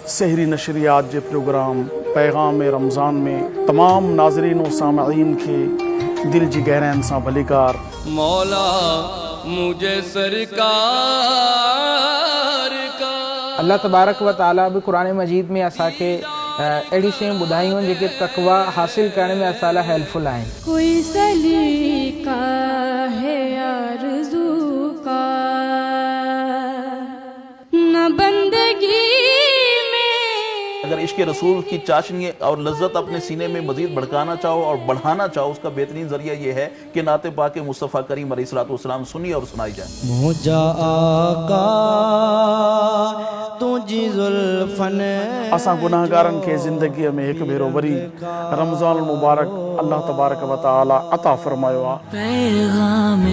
सहरी नशरियात जे प्रोग्राम पैगाम रमज़ान में तमाम नाज़रीन व सामईन के दिल जी गहरैन सां भलीकार। मौला मुझे सरकार का। अल्लाह तबारक व ताला भी कुरान मजीद में असांखे अहिड़ी शयूं ॿुधायूं आहिनि जेके तक़वा हासिल करण में असां लाइ हेल्पफुल आहिनि। कोई सलीका है आरज़ू का न बंदगी में। अगर इश्क़ रसूल की चाशनी और लज्जत अपने सीने में मजीद भड़काना चाहो और बढ़ाना चाहो, उसका बेहतरीन जरिया ये है कि नाते पाक मुस्तफ़ा करीम अलैहिस्सलाम सुनिए और सुनाई जाए। मुझा आका तुझी जुल्फन। असां गुनाहगारन के ज़िंदगी में एक भेरो वरी रमज़ान मुबारक अल्लाह तबारक व तआला अता फरमायो आ। पैगाम